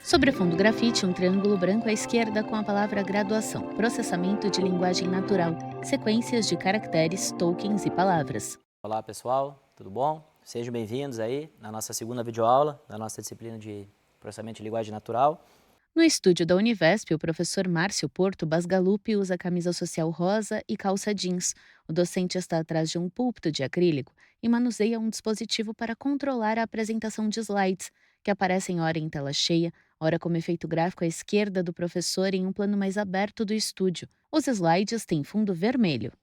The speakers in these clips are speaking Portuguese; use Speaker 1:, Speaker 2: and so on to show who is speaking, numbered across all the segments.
Speaker 1: Sobre fundo grafite, um triângulo branco à esquerda com a palavra graduação, processamento de linguagem natural, sequências de caracteres, tokens e palavras.
Speaker 2: Olá pessoal, tudo bom? Sejam bem-vindos aí na nossa segunda videoaula da nossa disciplina de processamento de linguagem natural.
Speaker 1: No estúdio da Univesp, o professor Márcio Porto Basgalupi usa camisa social rosa e calça jeans. O docente está atrás de um púlpito de acrílico e manuseia um dispositivo para controlar a apresentação de slides, que aparecem ora em tela cheia, ora como efeito gráfico à esquerda do professor em um plano mais aberto do estúdio. Os slides têm fundo vermelho.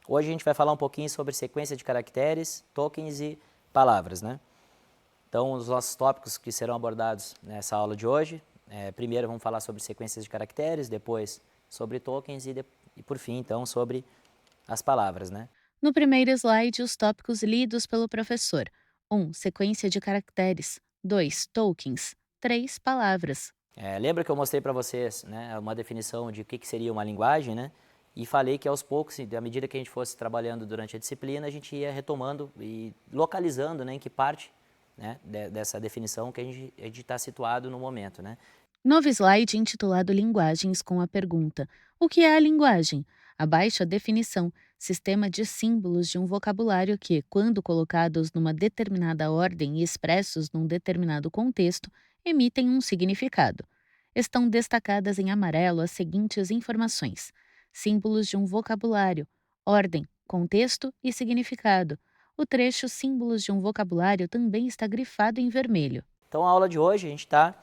Speaker 2: Hoje a gente vai falar um pouquinho sobre sequência de caracteres, tokens e palavras, né? Então, os nossos tópicos que serão abordados nessa aula de hoje, primeiro vamos falar sobre sequências de caracteres, depois sobre tokens e por fim, então, sobre as palavras, né?
Speaker 1: No primeiro slide, os tópicos lidos pelo professor: 1. Sequência de caracteres. 2. Tokens. 3. Palavras.
Speaker 2: Lembra que eu mostrei para vocês, né, uma definição de o que seria uma linguagem, né? E falei que aos poucos, à medida que a gente fosse trabalhando durante a disciplina, a gente ia retomando e localizando, né, em que parte, né, dessa definição que a gente está situado no momento, né?
Speaker 1: Novo slide intitulado Linguagens com a pergunta: o que é a linguagem? Abaixo a definição: sistema de símbolos de um vocabulário que, quando colocados numa determinada ordem e expressos num determinado contexto, emitem um significado. Estão destacadas em amarelo as seguintes informações: símbolos de um vocabulário, ordem, contexto e significado. O trecho símbolos de um vocabulário também está grifado em vermelho.
Speaker 2: Então, a aula de hoje a gente está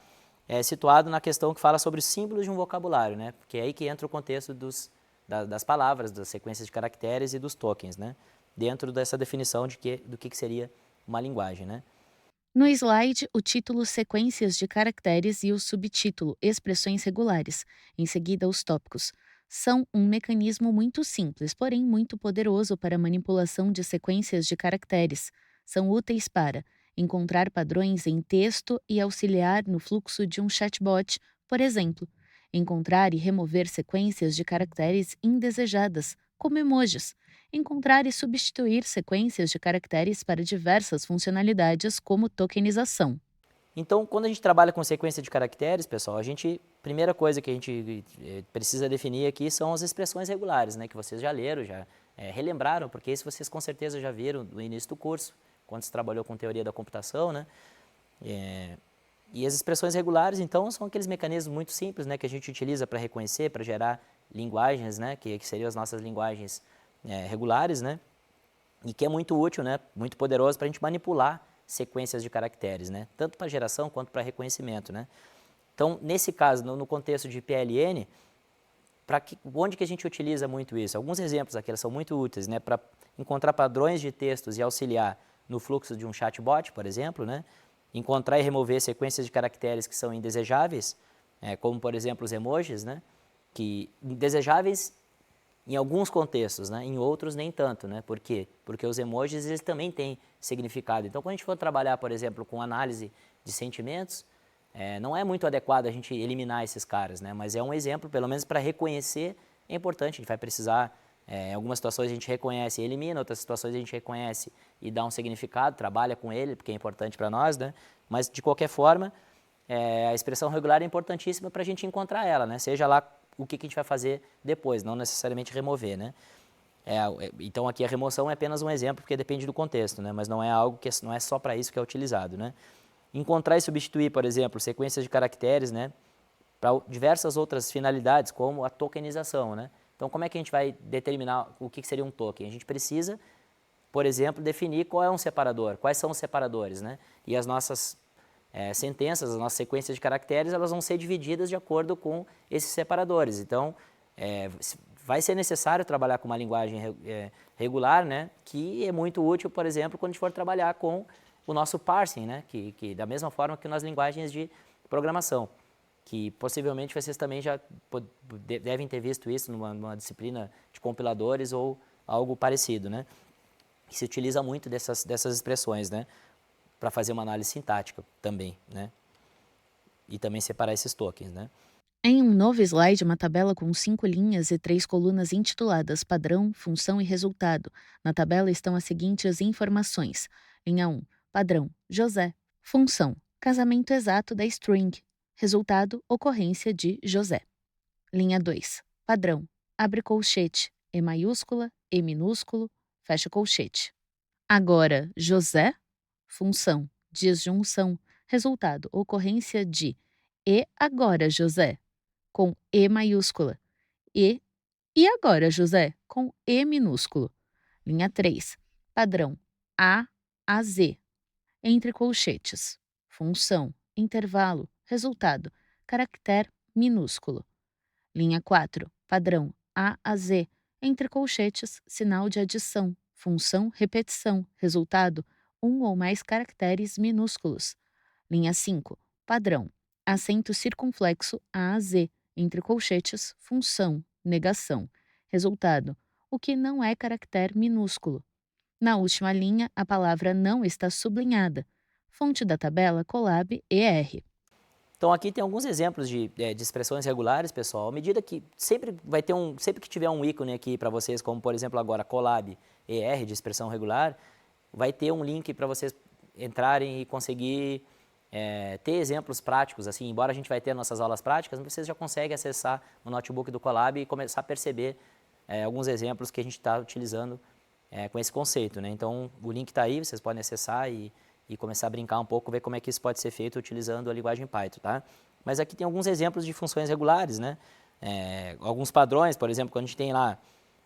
Speaker 2: situado na questão que fala sobre os símbolos de um vocabulário, né? Porque é aí que entra o contexto das palavras, das sequências de caracteres e dos tokens, né? Dentro dessa definição do que seria uma linguagem, né?
Speaker 1: No slide, o título Sequências de caracteres e o subtítulo Expressões regulares. Em seguida, os tópicos. São um mecanismo muito simples, porém muito poderoso para a manipulação de sequências de caracteres. São úteis para encontrar padrões em texto e auxiliar no fluxo de um chatbot, por exemplo, encontrar e remover sequências de caracteres indesejadas, como emojis, encontrar e substituir sequências de caracteres para diversas funcionalidades, como tokenização.
Speaker 2: Então, quando a gente trabalha com sequência de caracteres, pessoal, primeira coisa que a gente precisa definir aqui são as expressões regulares, né, que vocês já leram, já relembraram, porque isso vocês com certeza já viram no início do curso, quando se trabalhou com teoria da computação, né? E as expressões regulares, então, são aqueles mecanismos muito simples, né, que a gente utiliza para reconhecer, para gerar linguagens, né, que seriam as nossas linguagens regulares, né? E que é muito útil, né, muito poderoso para a gente manipular sequências de caracteres, né, tanto para geração quanto para reconhecimento, né. Então, nesse caso, no contexto de PLN, onde que a gente utiliza muito isso? Alguns exemplos aqui são muito úteis, né, para encontrar padrões de textos e auxiliar no fluxo de um chatbot, por exemplo, né, encontrar e remover sequências de caracteres que são indesejáveis, como, por exemplo, os emojis, né, que indesejáveis em alguns contextos, né? Em outros nem tanto, né? Por quê? Porque os emojis eles também têm significado. Então, quando a gente for trabalhar, por exemplo, com análise de sentimentos, não é muito adequado a gente eliminar esses caras, né? Mas é um exemplo, pelo menos para reconhecer, é importante. A gente vai precisar, em algumas situações a gente reconhece e elimina, outras situações a gente reconhece e dá um significado, trabalha com ele, porque é importante para nós, né? Mas, de qualquer forma, a expressão regular é importantíssima para a gente encontrar ela, né? Seja lá o que a gente vai fazer depois, não necessariamente remover, né? Então aqui a remoção é apenas um exemplo, porque depende do contexto, né? Mas não é algo que não é só para isso que é utilizado, né? Encontrar e substituir, por exemplo, sequências de caracteres, né? Para diversas outras finalidades, como a tokenização, né? Então como é que a gente vai determinar o que seria um token? A gente precisa, por exemplo, definir qual é um separador, quais são os separadores, né? E as nossas sentenças, as nossas sequências de caracteres, elas vão ser divididas de acordo com esses separadores. Então, vai ser necessário trabalhar com uma linguagem regular, né, que é muito útil, por exemplo, quando a gente for trabalhar com o nosso parsing, né, que da mesma forma que nas linguagens de programação, que possivelmente vocês também já devem ter visto isso numa disciplina de compiladores ou algo parecido, né, que se utiliza muito dessas expressões, né, para fazer uma análise sintática também, né? E também separar esses tokens, né?
Speaker 1: Em um novo slide, uma tabela com 5 linhas e 3 colunas intituladas Padrão, Função e Resultado. Na tabela estão as seguintes informações. Linha 1. Padrão. José. Função. Casamento exato da string. Resultado, ocorrência de José. Linha 2. Padrão. Abre colchete. E maiúscula, E minúsculo, fecha colchete. Agora, José. Função. Disjunção. Resultado, ocorrência de E agora, José, com E maiúscula. E agora, José, com E minúsculo. Linha 3. Padrão. A Z. Entre colchetes. Função. Intervalo. Resultado. Caractere minúsculo. Linha 4. Padrão. A Z. Entre colchetes. Sinal de adição. Função. Repetição. Resultado. Um ou mais caracteres minúsculos. Linha 5. Padrão. Acento circunflexo A a Z. Entre colchetes. Função. Negação. Resultado. O que não é caractere minúsculo. Na última linha, a palavra não está sublinhada. Fonte da tabela Colab ER.
Speaker 2: Então aqui tem alguns exemplos de expressões regulares, pessoal. À medida que sempre que tiver um ícone aqui para vocês, como por exemplo agora Colab ER de expressão regular, vai ter um link para vocês entrarem e conseguir ter exemplos práticos. Assim, embora a gente vai ter nossas aulas práticas, vocês já conseguem acessar o notebook do Colab e começar a perceber alguns exemplos que a gente está utilizando com esse conceito, né? Então o link está aí, vocês podem acessar e começar a brincar um pouco, ver como é que isso pode ser feito utilizando a linguagem Python, tá? Mas aqui tem alguns exemplos de funções regulares, né? Alguns padrões, por exemplo, quando a gente tem lá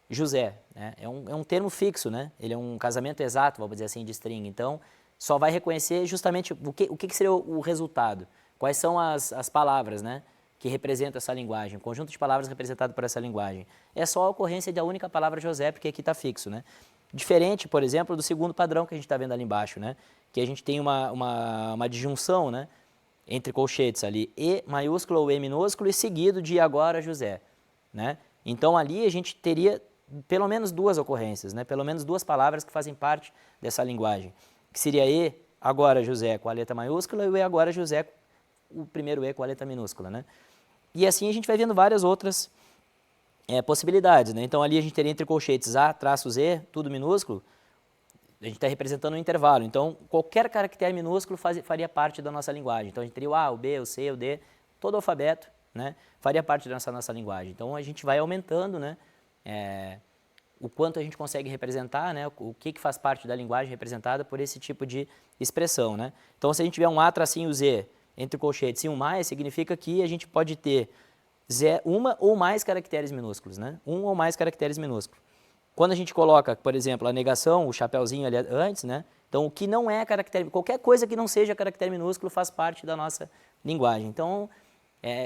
Speaker 2: José, né? É um termo fixo, né? Ele é um casamento exato, vamos dizer assim, de string. Então, só vai reconhecer justamente o que seria o resultado. Quais são as palavras, né? Que representam essa linguagem, o conjunto de palavras representado por essa linguagem. É só a ocorrência da única palavra José, porque aqui está fixo, né? Diferente, por exemplo, do segundo padrão que a gente está vendo ali embaixo, né? Que a gente tem uma disjunção, né? Entre colchetes ali, E maiúsculo ou E minúsculo e seguido de agora José, né? Então ali a gente teria pelo menos duas ocorrências, né? Pelo menos duas palavras que fazem parte dessa linguagem, que seria E agora José com a letra maiúscula e o E agora José, o primeiro E com a letra minúscula, né? E assim a gente vai vendo várias outras possibilidades, né? Então ali a gente teria entre colchetes A, traço Z, tudo minúsculo, a gente está representando um intervalo. Então qualquer caractere minúsculo faria parte da nossa linguagem. Então a gente teria o A, o B, o C, o D, todo o alfabeto, né? Faria parte da nossa linguagem. Então a gente vai aumentando, né? O quanto a gente consegue representar, né? O que faz parte da linguagem representada por esse tipo de expressão, né? Então se a gente tiver um A tracinho Z entre colchetes e um mais, significa que a gente pode ter uma ou mais caracteres minúsculos, né? Um ou mais caracteres minúsculos. Quando a gente coloca, por exemplo, a negação, o chapeuzinho ali antes, né? Então, o que não é caractere, qualquer coisa que não seja caractere minúsculo faz parte da nossa linguagem. Então,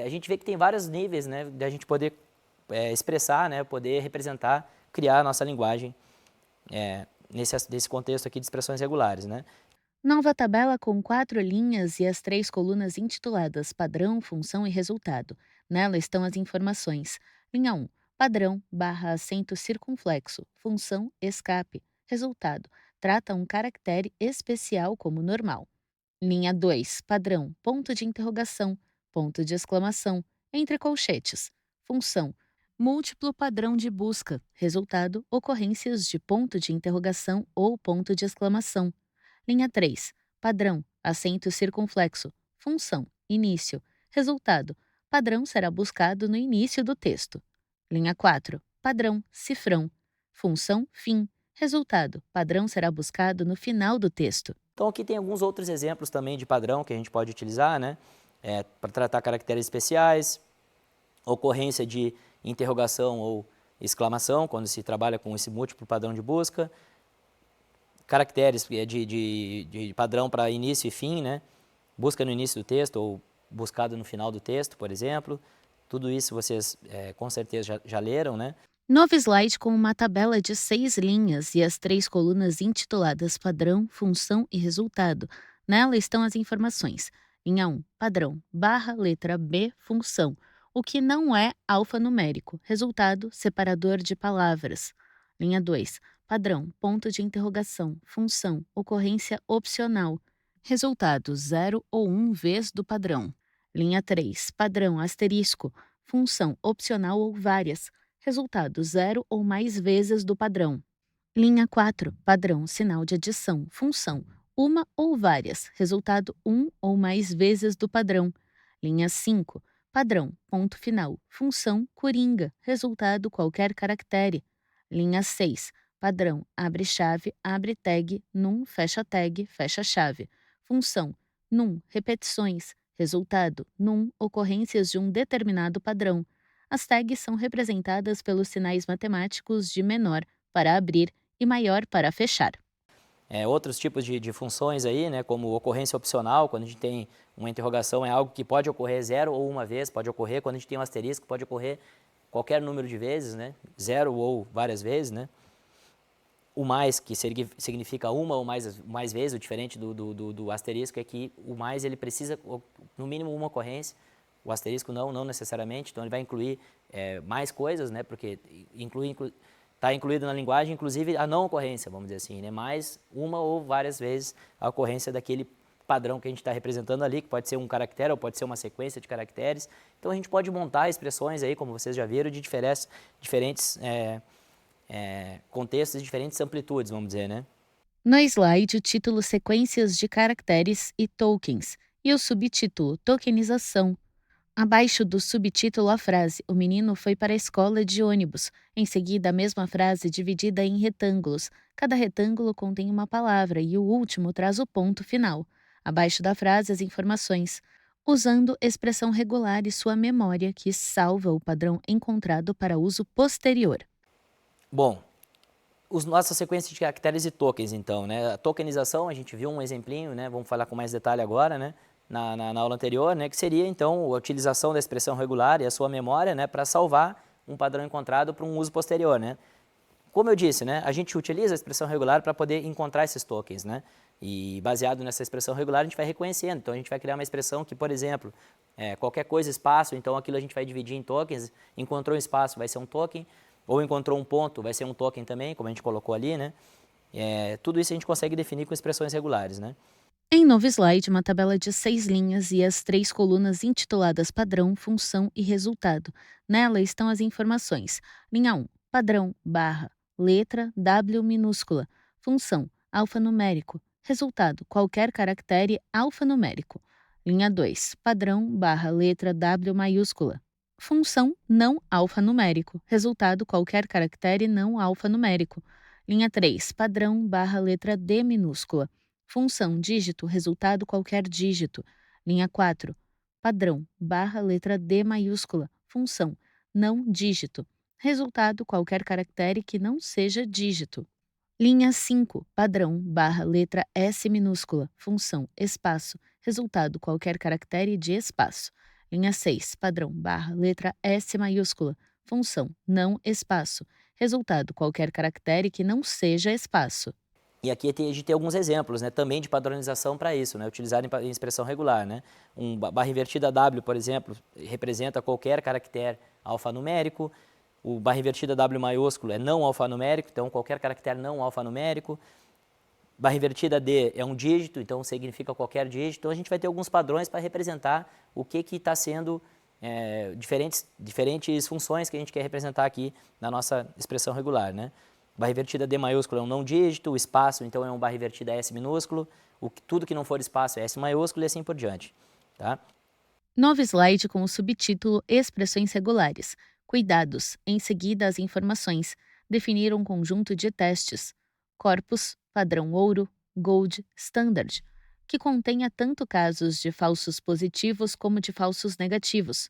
Speaker 2: a gente vê que tem vários níveis, né? De a gente poder expressar, né? Poder representar, criar a nossa linguagem nesse contexto aqui de expressões regulares, né?
Speaker 1: Nova tabela com 4 linhas e as 3 colunas intituladas Padrão, Função e Resultado. Nela estão as informações. Linha 1. Padrão, barra acento circunflexo. Função, escape. Resultado. Trata um caractere especial como normal. Linha 2. Padrão, ponto de interrogação. Ponto de exclamação. Entre colchetes. Função. Múltiplo padrão de busca. Resultado, ocorrências de ponto de interrogação ou ponto de exclamação. Linha 3. Padrão, acento circunflexo. Função, início. Resultado, padrão será buscado no início do texto. Linha 4. Padrão, cifrão. Função, fim. Resultado, padrão será buscado no final do texto.
Speaker 2: Então aqui tem alguns outros exemplos também de padrão que a gente pode utilizar, né? Para tratar caracteres especiais, ocorrência de interrogação ou exclamação, quando se trabalha com esse múltiplo padrão de busca, caracteres de padrão para início e fim, né? Busca no início do texto ou buscado no final do texto, por exemplo. Tudo isso vocês com certeza já leram, né?
Speaker 1: Novo slide com uma tabela de 6 linhas e as 3 colunas intituladas Padrão, Função e Resultado. Nela estão as informações. Linha 1, padrão, barra, letra B, função. O que não é alfanumérico. Resultado, separador de palavras. Linha 2, padrão, ponto de interrogação, função, ocorrência opcional. Resultado, 0 ou 1 vez do padrão. Linha 3, padrão, asterisco, função opcional ou várias. Resultado, 0 ou mais vezes do padrão. Linha 4, padrão, sinal de adição, função, uma ou várias. Resultado, 1 ou mais vezes do padrão. Linha 5, padrão, ponto final, função, coringa, resultado, qualquer caractere. Linha 6, padrão, abre chave, abre tag, num, fecha chave. Função, num, repetições, resultado, num, ocorrências de um determinado padrão. As tags são representadas pelos sinais matemáticos de menor para abrir e maior para fechar.
Speaker 2: Outros tipos de funções aí, né, como ocorrência opcional, quando a gente tem uma interrogação, é algo que pode ocorrer zero ou uma vez, pode ocorrer. Quando a gente tem um asterisco, pode ocorrer qualquer número de vezes, né, zero ou várias vezes, né. O mais, que significa uma ou mais vezes, o diferente do asterisco é que o mais ele precisa, no mínimo, uma ocorrência. O asterisco não necessariamente, então ele vai incluir mais coisas, né, porque está incluído na linguagem, inclusive, a não ocorrência, vamos dizer assim, né, mais uma ou várias vezes a ocorrência daquele padrão que a gente está representando ali, que pode ser um caractere ou pode ser uma sequência de caracteres. Então a gente pode montar expressões aí, como vocês já viram, de diferentes contextos e diferentes amplitudes, vamos dizer, né?
Speaker 1: No slide, o título Sequências de Caracteres e Tokens e o subtítulo Tokenização. Abaixo do subtítulo, a frase O menino foi para a escola de ônibus. Em seguida, a mesma frase dividida em retângulos. Cada retângulo contém uma palavra e o último traz o ponto final. Abaixo da frase, as informações. Usando expressão regular e sua memória, que salva o padrão encontrado para uso posterior.
Speaker 2: Bom, nossa sequência de caracteres e tokens, então, né? A tokenização, a gente viu um exemplinho, né? Vamos falar com mais detalhe agora, né? Na aula anterior, né? Que seria, então, a utilização da expressão regular e a sua memória, né? Para salvar um padrão encontrado para um uso posterior, né? Como eu disse, né? A gente utiliza a expressão regular para poder encontrar esses tokens, né? E baseado nessa expressão regular, a gente vai reconhecendo. Então, a gente vai criar uma expressão que, por exemplo, qualquer coisa, espaço, então aquilo a gente vai dividir em tokens. Encontrou um espaço, vai ser um token. Ou encontrou um ponto, vai ser um token também, como a gente colocou ali, né? Tudo isso a gente consegue definir com expressões regulares, né?
Speaker 1: Em novo slide, uma tabela de 6 linhas e as 3 colunas intituladas Padrão, Função e Resultado. Nela estão as informações. Linha 1, padrão, barra, letra W minúscula. Função, alfanumérico. Resultado, qualquer caractere alfanumérico. Linha 2, padrão, barra, letra W maiúscula. Função não alfanumérico. Resultado, qualquer caractere não alfanumérico. Linha 3, padrão, barra, letra D minúscula. Função, dígito, resultado, qualquer dígito. Linha 4, padrão, barra, letra D maiúscula. Função, não dígito. Resultado, qualquer caractere que não seja dígito. Linha 5, padrão, barra, letra S minúscula. Função, espaço. Resultado, qualquer caractere de espaço. Linha 6, padrão, barra, letra S maiúscula. Função, não espaço. Resultado, qualquer caractere que não seja espaço.
Speaker 2: E aqui a gente tem alguns exemplos, né, também de padronização para isso, né, utilizado em expressão regular, né. Barra invertida W, por exemplo, representa qualquer caractere alfanumérico. O barra invertida W maiúsculo é não alfanumérico, então qualquer caractere não alfanumérico. Barra invertida D é um dígito, então significa qualquer dígito. Então a gente vai ter alguns padrões para representar o que está sendo diferentes funções que a gente quer representar aqui na nossa expressão regular, né? Barra invertida D maiúsculo é um não dígito, o espaço então é um barra invertida S minúsculo, tudo que não for espaço é S maiúsculo e assim por diante, tá?
Speaker 1: Novo slide com o subtítulo Expressões regulares. Cuidados. Em seguida, as informações. Definir um conjunto de testes. Corpus, padrão ouro, gold, standard, que contenha tanto casos de falsos positivos como de falsos negativos.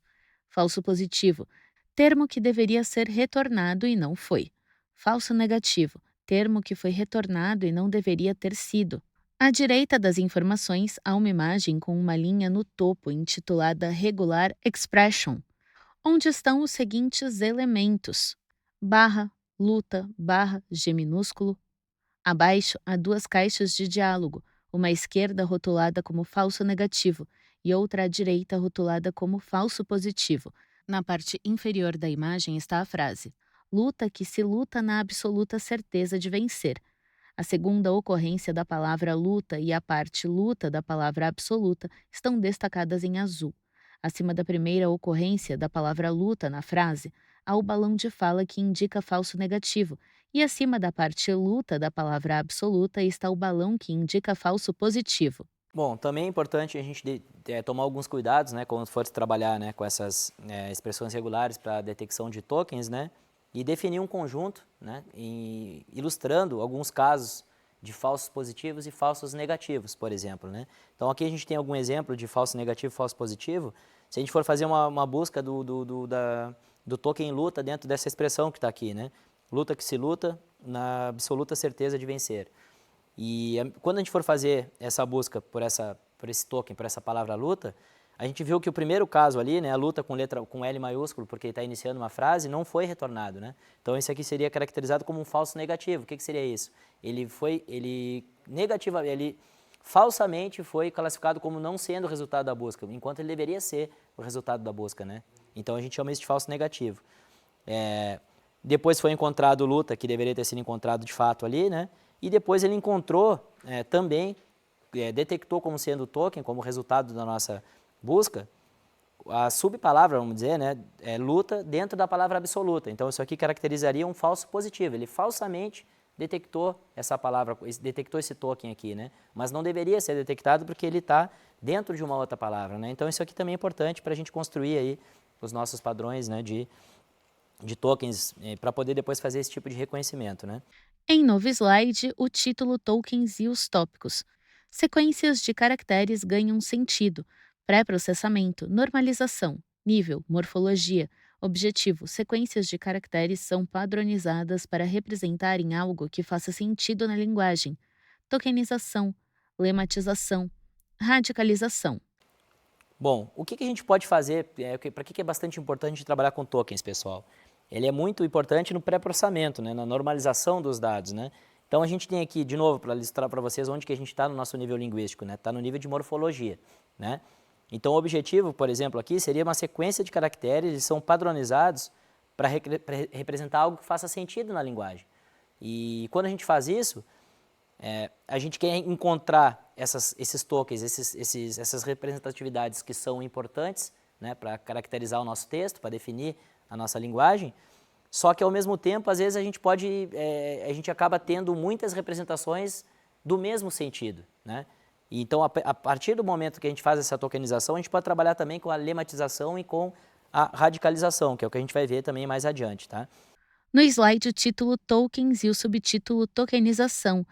Speaker 1: Falso positivo, termo que deveria ser retornado e não foi. Falso negativo, termo que foi retornado e não deveria ter sido. À direita das informações há uma imagem com uma linha no topo intitulada Regular Expression, onde estão os seguintes elementos: barra, luta, barra, G minúsculo. Abaixo há duas caixas de diálogo, uma à esquerda rotulada como falso negativo e outra à direita rotulada como falso positivo. Na parte inferior da imagem está a frase: luta que se luta na absoluta certeza de vencer. A segunda ocorrência da palavra luta e a parte luta da palavra absoluta estão destacadas em azul. Acima da primeira ocorrência da palavra luta na frase, há o balão de fala que indica falso negativo, e acima da parte luta da palavra absoluta está o balão que indica falso positivo.
Speaker 2: Bom, também é importante a gente tomar alguns cuidados, né, quando for trabalhar, né, com essas expressões regulares para detecção de tokens, né, e definir um conjunto, né, ilustrando alguns casos de falsos positivos e falsos negativos, por exemplo, né. Então aqui a gente tem algum exemplo de falso negativo e falso positivo. Se a gente for fazer uma busca do token luta dentro dessa expressão que está aqui, né, luta que se luta na absoluta certeza de vencer. E quando a gente for fazer essa busca por esse token, por essa palavra luta, a gente viu que o primeiro caso ali, né, a luta com L maiúsculo, porque está iniciando uma frase, não foi retornado, né? Então isso aqui seria caracterizado como um falso negativo. O que seria isso? Ele falsamente foi classificado como não sendo o resultado da busca, enquanto ele deveria ser o resultado da busca, né? Então a gente chama isso de falso negativo. Depois foi encontrado luta, que deveria ter sido encontrado de fato ali, né? E depois ele encontrou também, detectou como sendo o token, como resultado da nossa busca, a subpalavra, vamos dizer, né, luta dentro da palavra absoluta. Então isso aqui caracterizaria um falso positivo. Ele falsamente detectou essa palavra, detectou esse token aqui, né? Mas não deveria ser detectado porque ele está dentro de uma outra palavra, né? Então isso aqui também é importante para a gente construir aí os nossos padrões, né, de tokens para poder depois fazer esse tipo de reconhecimento, né?
Speaker 1: Em novo slide, o título Tokens e os tópicos. Sequências de caracteres ganham sentido. Pré-processamento, normalização, nível, morfologia. Objetivo: sequências de caracteres são padronizadas para representarem algo que faça sentido na linguagem. Tokenização, lematização, radicalização.
Speaker 2: Bom, o que a gente pode fazer, para que é bastante importante trabalhar com tokens, pessoal? Ele é muito importante no pré-processamento, né, na normalização dos dados, né? Então a gente tem aqui, de novo, para ilustrar para vocês onde que a gente está no nosso nível linguístico, né? Está no nível de morfologia, né? Então o objetivo, por exemplo, aqui seria uma sequência de caracteres, eles são padronizados para representar algo que faça sentido na linguagem. E quando a gente faz isso, a gente quer encontrar esses tokens, essas representatividades que são importantes, né, para caracterizar o nosso texto, para definir a nossa linguagem, só que ao mesmo tempo, às vezes a gente acaba tendo muitas representações do mesmo sentido, né? Então, a partir do momento que a gente faz essa tokenização, a gente pode trabalhar também com a lematização e com a radicalização, que é o que a gente vai ver também mais adiante, tá?
Speaker 1: No slide, o título Tokens e o subtítulo Tokenização.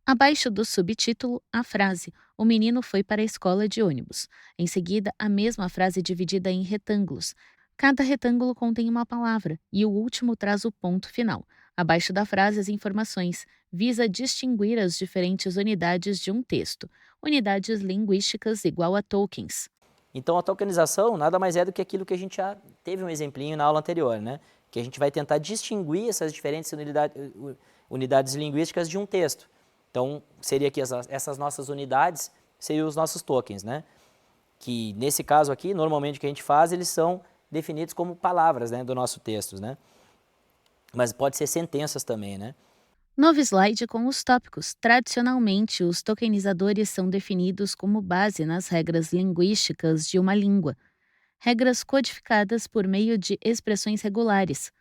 Speaker 1: Abaixo do subtítulo, a frase: O menino foi para a escola de ônibus. Em seguida, a mesma frase dividida em retângulos. Cada retângulo contém uma palavra e o último traz o ponto final. Abaixo da frase, as informações. Visa distinguir as diferentes unidades de um texto. Unidades linguísticas igual a tokens.
Speaker 2: Então, a tokenização nada mais é do que aquilo que a gente já teve um exemplinho na aula anterior, né? Que a gente vai tentar distinguir essas diferentes unidades linguísticas de um texto. Então, seria que essas nossas unidades seriam os nossos tokens, né? Que nesse caso aqui, normalmente o que a gente faz, eles são definidos como palavras, né, do nosso texto, né? Mas pode ser sentenças também, né?
Speaker 1: Novo slide com os tópicos. Tradicionalmente, os tokenizadores são definidos como base nas regras linguísticas de uma língua. Regras codificadas por meio de expressões regulares.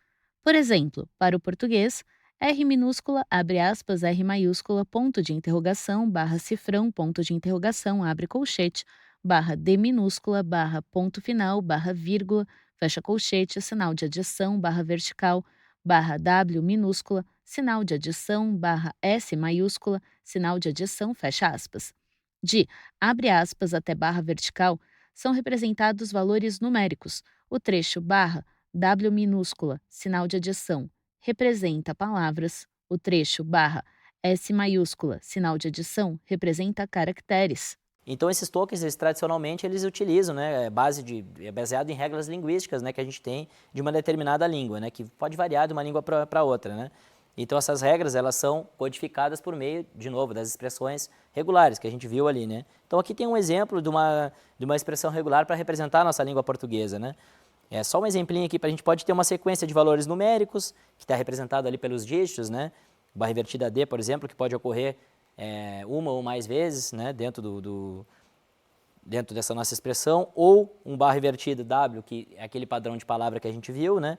Speaker 1: Por exemplo, para o português, R minúscula, abre aspas, R maiúscula, ponto de interrogação, barra cifrão, ponto de interrogação, abre colchete, barra D minúscula, barra ponto final, barra vírgula, fecha colchete, sinal de adição, barra vertical, barra W minúscula, sinal de adição, barra S maiúscula, sinal de adição, fecha aspas. De abre aspas até barra vertical, são representados valores numéricos. O trecho barra W minúscula, sinal de adição, representa palavras. O trecho barra S maiúscula, sinal de adição, representa caracteres.
Speaker 2: Então, esses tokens, tradicionalmente, eles utilizam, né, é baseado em regras linguísticas, né, que a gente tem de uma determinada língua, né, que pode variar de uma língua para outra, né. Então, essas regras, elas são codificadas por meio, de novo, das expressões regulares que a gente viu ali, né. Então, aqui tem um exemplo de uma expressão regular para representar a nossa língua portuguesa, né. É só um exemplinho aqui para a gente pode ter uma sequência de valores numéricos, que está representado ali pelos dígitos, né, barra invertida D, por exemplo, que pode ocorrer uma ou mais vezes, né, dentro dessa nossa expressão, ou um barra invertida W, que é aquele padrão de palavra que a gente viu, né,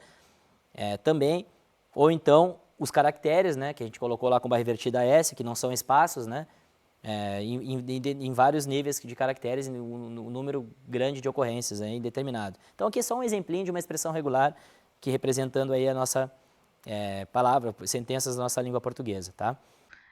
Speaker 2: também, ou então os caracteres, né, que a gente colocou lá com barra invertida S, que não são espaços, né, em vários níveis de caracteres, um número grande de ocorrências aí, determinado. Então aqui é só um exemplinho de uma expressão regular que representando aí a nossa palavra, sentenças da nossa língua portuguesa, tá?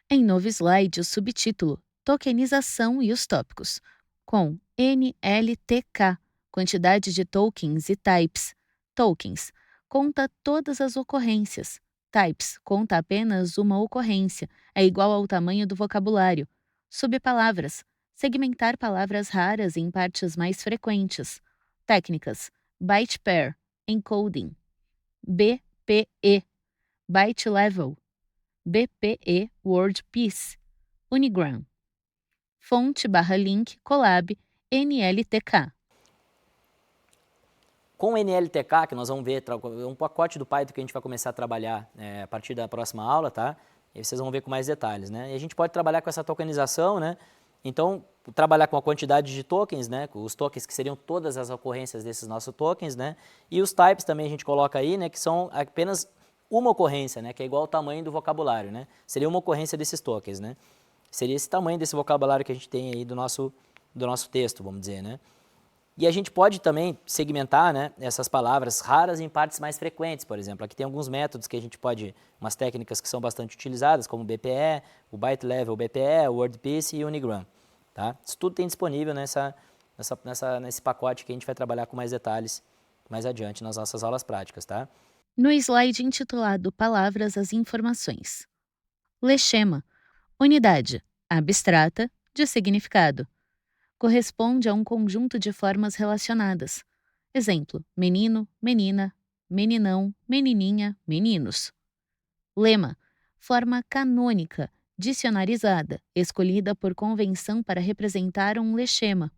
Speaker 1: Em novo slide, o subtítulo Tokenização e os tópicos, com NLTK, quantidade de tokens e types. Tokens conta todas as ocorrências. Types conta apenas uma ocorrência, é igual ao tamanho do vocabulário. Subpalavras segmentar palavras raras em partes mais frequentes. Técnicas: byte pair, encoding, BPE, byte level, BPE Word Piece, Unigram, fonte/link Colab NLTK.
Speaker 2: Com o NLTK, que nós vamos ver, é um pacote do Python que a gente vai começar a trabalhar a partir da próxima aula, tá? E aí vocês vão ver com mais detalhes, né? E a gente pode trabalhar com essa tokenização, né? Então, trabalhar com a quantidade de tokens, né? Os tokens que seriam todas as ocorrências desses nossos tokens, né? E os types também a gente coloca aí, né? Que são apenas uma ocorrência, né? Que é igual ao tamanho do vocabulário, né? Seria uma ocorrência desses tokens, né? Seria esse tamanho desse vocabulário que a gente tem aí do nosso texto, vamos dizer, né? E a gente pode também segmentar, né, essas palavras raras em partes mais frequentes, por exemplo. Aqui tem alguns métodos que a gente pode, umas técnicas que são bastante utilizadas, como o BPE, o Byte Level BPE, o WordPiece e o Unigram. Tá? Isso tudo tem disponível nesse pacote que a gente vai trabalhar com mais detalhes mais adiante nas nossas aulas práticas. Tá?
Speaker 1: No slide intitulado Palavras às informações. Lexema, unidade abstrata de significado. Corresponde a um conjunto de formas relacionadas. Exemplo: menino, menina, meninão, menininha, meninos. Lema: forma canônica, dicionarizada, escolhida por convenção para representar um lexema.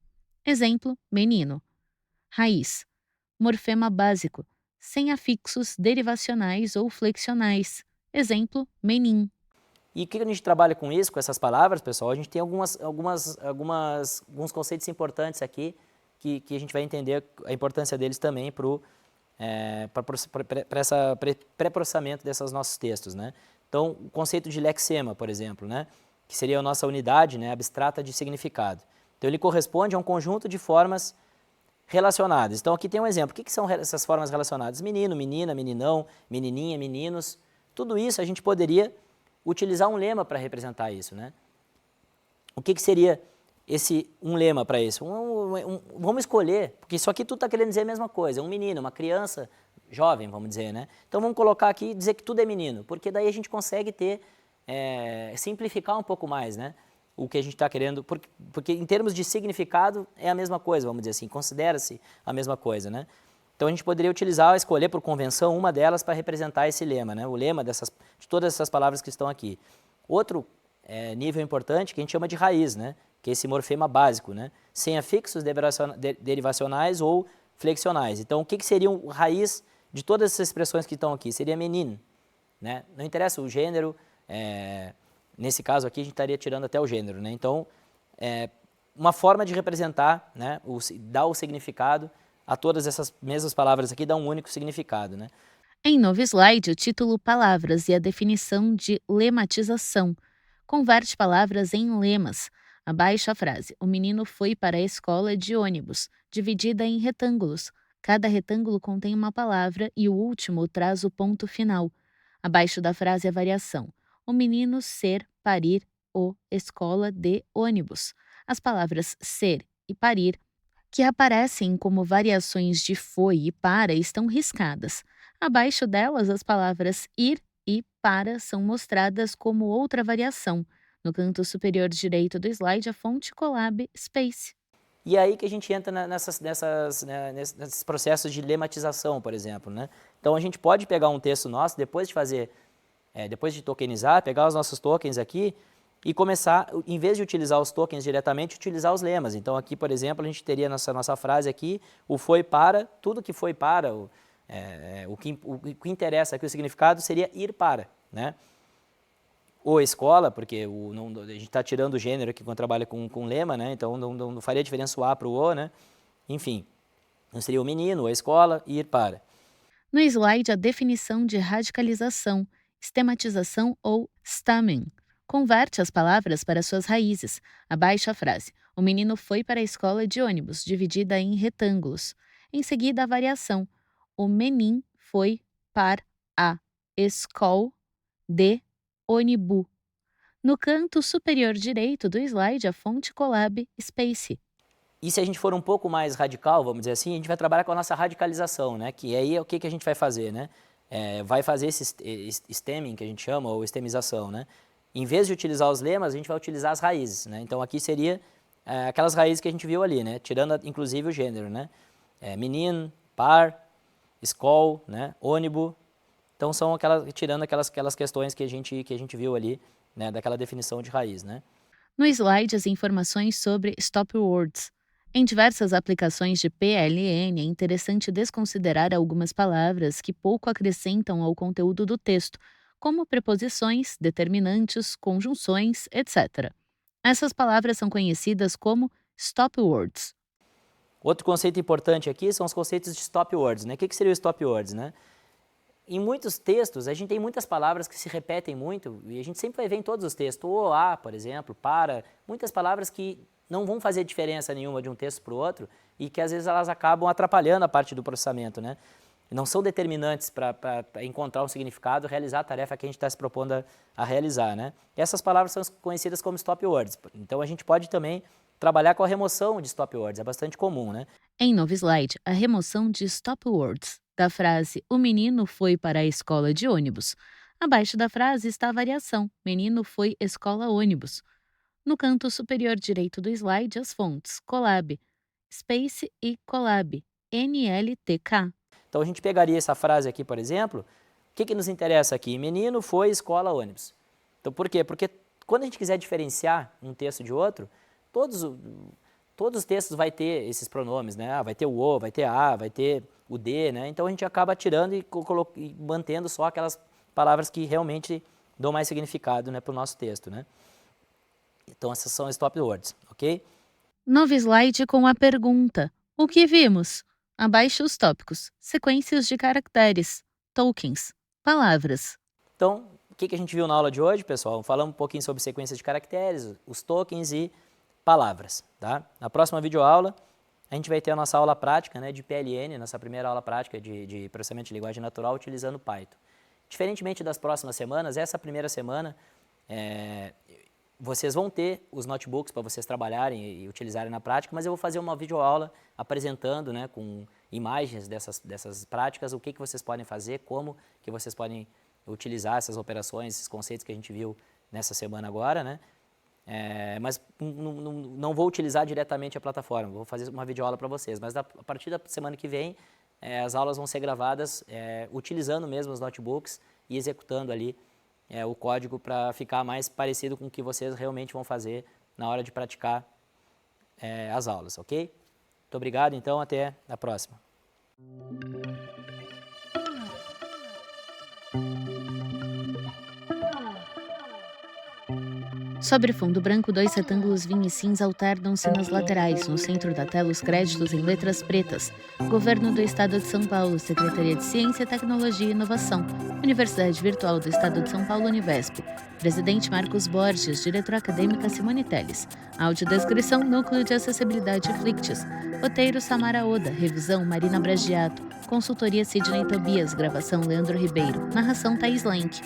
Speaker 1: Exemplo: menino. Raiz: morfema básico, sem afixos derivacionais ou flexionais. Exemplo: menim.
Speaker 2: E o que a gente trabalha com isso, com essas palavras, pessoal? A gente tem alguns conceitos importantes aqui que a gente vai entender a importância deles também para esse pré-processamento desses nossos textos, né? Então, o conceito de lexema, por exemplo, né? Que seria a nossa unidade, né, abstrata de significado. Então, ele corresponde a um conjunto de formas relacionadas. Então, aqui tem um exemplo. O que são essas formas relacionadas? Menino, menina, meninão, menininha, meninos. Tudo isso a gente poderia utilizar um lema para representar isso, né? O que seria um lema para isso? Vamos escolher, porque isso aqui tudo está querendo dizer a mesma coisa. Um menino, uma criança jovem, vamos dizer, né? Então vamos colocar aqui e dizer que tudo é menino, porque daí a gente consegue simplificar um pouco mais, né? O que a gente está querendo, porque em termos de significado é a mesma coisa, vamos dizer assim, considera-se a mesma coisa, né? Então a gente poderia escolher por convenção uma delas para representar esse lema, né? O lema de todas essas palavras que estão aqui. Outro nível importante que a gente chama de raiz, né? Que é esse morfema básico, né? Sem afixos derivacionais ou flexionais. Então o que seria a raiz de todas essas expressões que estão aqui? Seria menin, né? Não interessa o gênero, nesse caso aqui a gente estaria tirando até o gênero, né? Então, uma forma de representar, né? Dar o significado a todas essas mesmas palavras aqui, dá um único significado, né?
Speaker 1: Em novo slide, o título Palavras e a definição de lematização. Converte palavras em lemas. Abaixo a frase: o menino foi para a escola de ônibus, dividida em retângulos. Cada retângulo contém uma palavra e o último traz o ponto final. Abaixo da frase a variação: o menino ser, parir, o escola de ônibus. As palavras ser e parir, que aparecem como variações de foi e para, estão riscadas. Abaixo delas, as palavras ir e para são mostradas como outra variação. No canto superior direito do slide, a fonte Colab Space.
Speaker 2: E aí que a gente entra nesses processos de lematização, por exemplo, né? Então a gente pode pegar um texto nosso, depois de tokenizar, pegar os nossos tokens aqui e começar, em vez de utilizar os tokens diretamente, utilizar os lemas. Então aqui, por exemplo, a gente teria nossa frase aqui, o foi para, tudo que foi para, o que interessa aqui, o significado seria ir para, né? Ou escola, porque a gente está tirando o gênero aqui quando trabalha com lema, né? Então não faria diferença o A para o O, né? Enfim, não seria o menino, a escola, ir para.
Speaker 1: No slide, a definição de radicalização, estematização ou stamming. Converte as palavras para suas raízes. Abaixe a frase. O menino foi para a escola de ônibus, dividida em retângulos. Em seguida, a variação. O menin foi para a escola de ônibus. No canto superior direito do slide, a fonte Colab Space.
Speaker 2: E se a gente for um pouco mais radical, vamos dizer assim, a gente vai trabalhar com a nossa radicalização, né? Que aí é o que a gente vai fazer, né? Vai fazer esse stemming, que a gente chama, ou estemização, né? Em vez de utilizar os lemas, a gente vai utilizar as raízes, né? Então aqui seria aquelas raízes que a gente viu ali, né? Tirando inclusive o gênero, né? Menino, par, escola, né? Ônibus. Então são tirando aquelas questões que a gente viu ali, né? Daquela definição de raiz, né?
Speaker 1: No slide, as informações sobre stop words. Em diversas aplicações de PLN, é interessante desconsiderar algumas palavras que pouco acrescentam ao conteúdo do texto, como preposições, determinantes, conjunções, etc. Essas palavras são conhecidas como stop words.
Speaker 2: Outro conceito importante aqui são os conceitos de stop words, né? O que seria o stop words, né? Em muitos textos, a gente tem muitas palavras que se repetem muito, e a gente sempre vai ver em todos os textos, o, a, por exemplo, para, muitas palavras que não vão fazer diferença nenhuma de um texto para o outro e que às vezes elas acabam atrapalhando a parte do processamento, né? Não são determinantes para encontrar um significado, realizar a tarefa que a gente está se propondo a realizar, né? Essas palavras são conhecidas como stop words, então a gente pode também trabalhar com a remoção de stop words, é bastante comum, né?
Speaker 1: Em novo slide, a remoção de stop words da frase "O menino foi para a escola de ônibus". Abaixo da frase está a variação "Menino foi escola ônibus". No canto superior direito do slide, as fontes Colab Space e Colab NLTK.
Speaker 2: Então a gente pegaria essa frase aqui, por exemplo, o que nos interessa aqui? Menino foi escola ônibus. Então por quê? Porque quando a gente quiser diferenciar um texto de outro, todos os textos vai ter esses pronomes, né? Vai ter o "o", vai ter "a", vai ter o "de", né? Então a gente acaba tirando e mantendo só aquelas palavras que realmente dão mais significado, né, para o nosso texto, né? Então essas são stop words, ok?
Speaker 1: Novo slide com a pergunta: o que vimos? Abaixo os tópicos: sequências de caracteres, tokens, palavras.
Speaker 2: Então, o que a gente viu na aula de hoje, pessoal? Falamos um pouquinho sobre sequências de caracteres, os tokens e palavras, tá? Na próxima videoaula, a gente vai ter a nossa aula prática, né, de PLN, nossa primeira aula prática de processamento de linguagem natural utilizando Python. Diferentemente das próximas semanas, essa primeira semana, vocês vão ter os notebooks para vocês trabalharem e utilizarem na prática, mas eu vou fazer uma videoaula apresentando, né, com imagens dessas práticas, o que vocês podem fazer, como que vocês podem utilizar essas operações, esses conceitos que a gente viu nessa semana agora, né? Mas não vou utilizar diretamente a plataforma, vou fazer uma videoaula para vocês, mas a partir da semana que vem, as aulas vão ser gravadas utilizando mesmo os notebooks e executando ali o código para ficar mais parecido com o que vocês realmente vão fazer na hora de praticar as aulas, ok? Muito obrigado, então, até a próxima.
Speaker 1: Sobre fundo branco, 2 retângulos vinho e cinza alternam-se nas laterais. No centro da tela, os créditos em letras pretas. Governo do Estado de São Paulo, Secretaria de Ciência, Tecnologia e Inovação. Universidade Virtual do Estado de São Paulo, Univesp. Presidente Marcos Borges, diretora acadêmica Simone Telles. Audiodescrição, Núcleo de Acessibilidade Flictis. Roteiro Samara Oda, revisão Marina Bragiato. Consultoria Sidney Tobias, gravação Leandro Ribeiro. Narração Thaís Lenk.